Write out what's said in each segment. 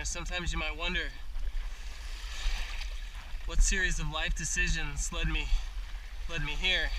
sometimes you might wonder what series of life decisions led me here.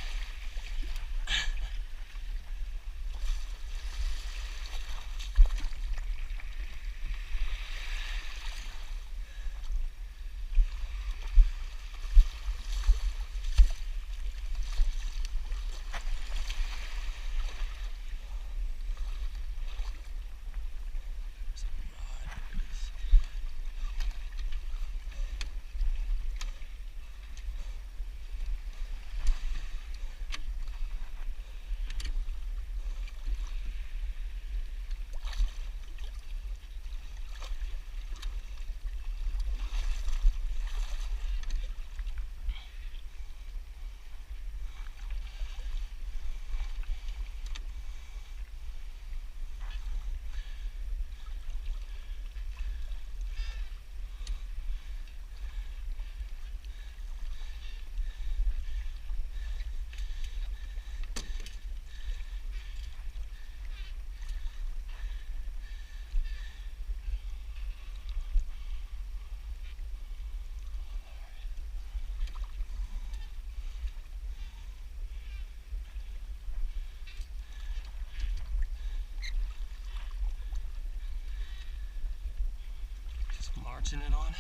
Marching it on out.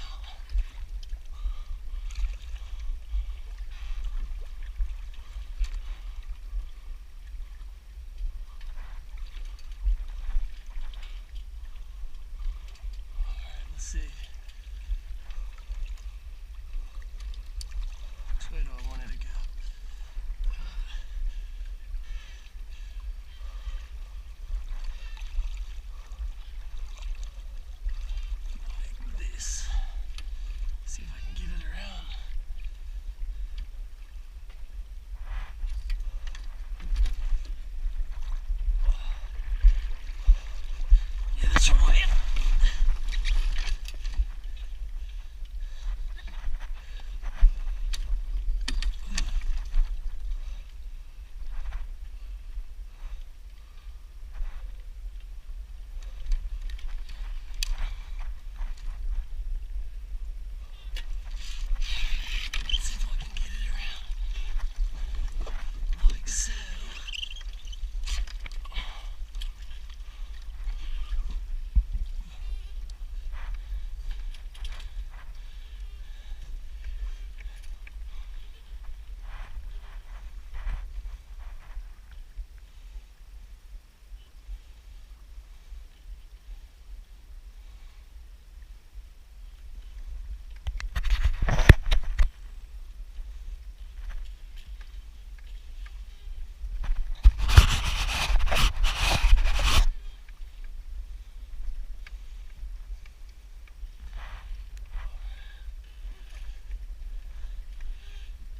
Alright, let's see. Which way do I want it to go?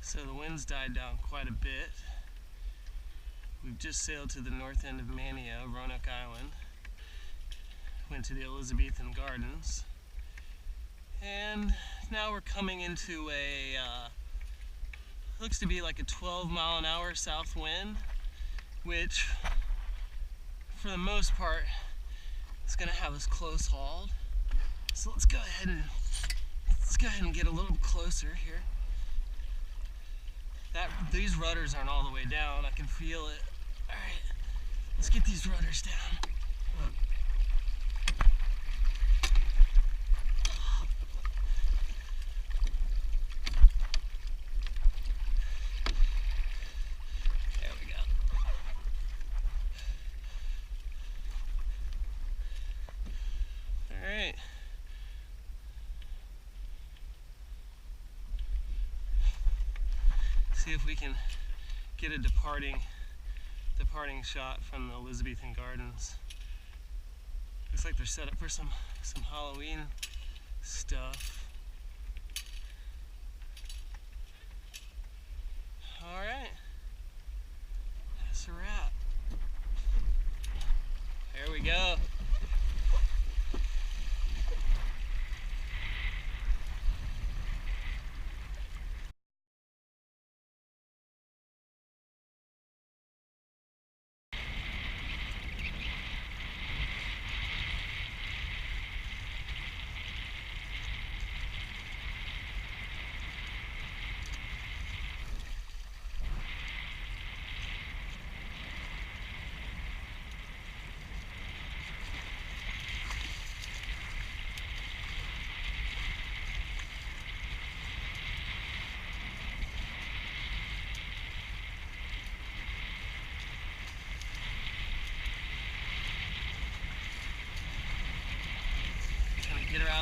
So the wind's died down quite a bit. We've just sailed to the north end of Mania, Roanoke Island. Went to the Elizabethan Gardens. And now we're coming into a, looks to be like a 12-mile-an-hour south wind, which for the most part is going to have us close hauled. So let's go ahead and get a little closer here. These rudders aren't all the way down. I can feel it. All right, let's get these rudders down. There we go. All right. See if we can get a departing shot from the Elizabethan Gardens. Looks like they're set up for some Halloween stuff. All right, that's a wrap. There we go.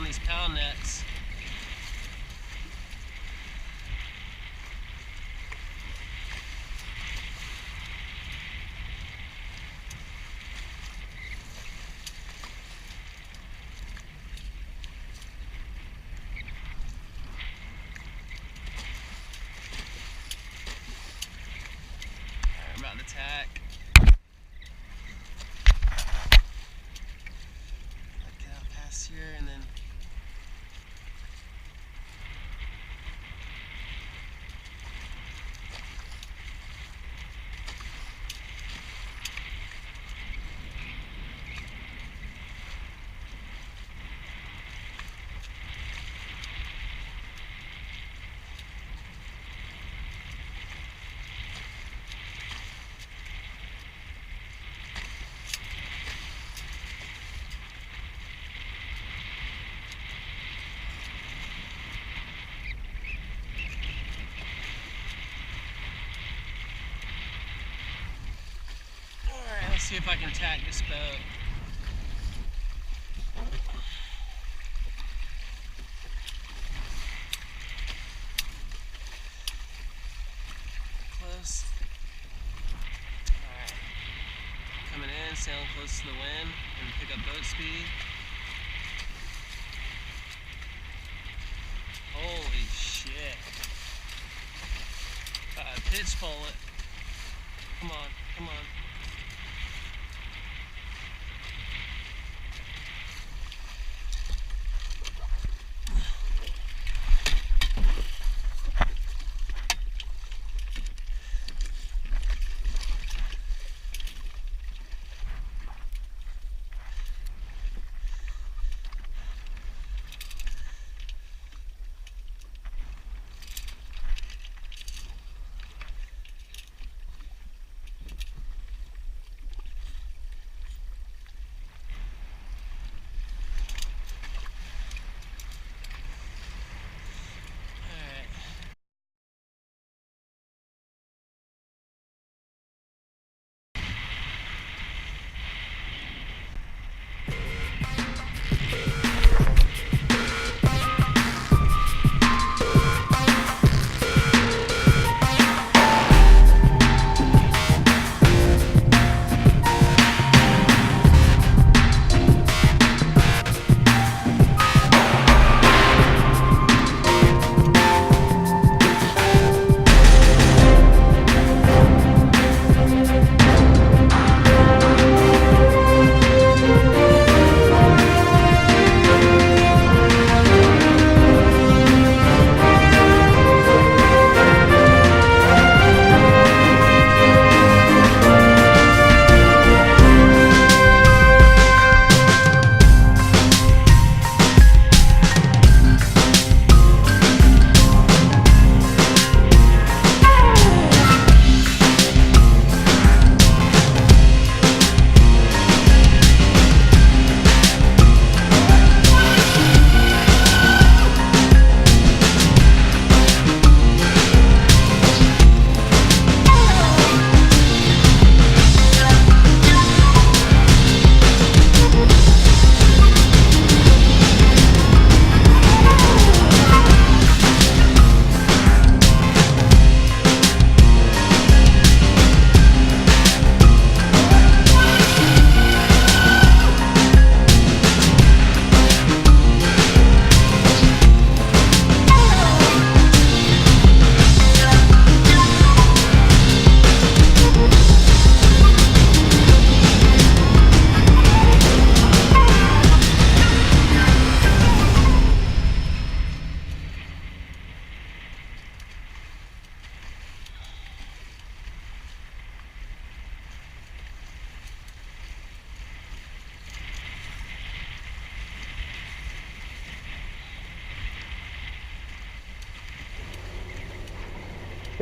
on these pound nets. About to tack. Get out past here and then see if I can tack this boat. Close. Alright. Coming in, sailing close to the wind, and pick up boat speed. Holy shit. Pitch pole it. Come on, come on.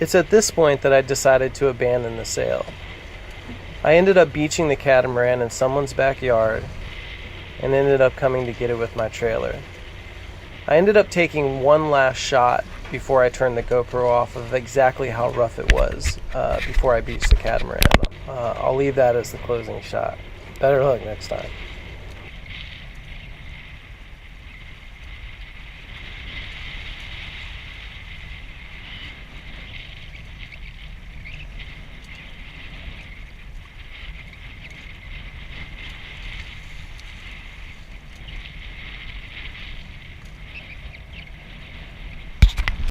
It's at this point that I decided to abandon the sail. I ended up beaching the catamaran in someone's backyard and ended up coming to get it with my trailer. I ended up taking one last shot before I turned the GoPro off of exactly how rough it was before I beached the catamaran. I'll leave that as the closing shot. Better luck next time.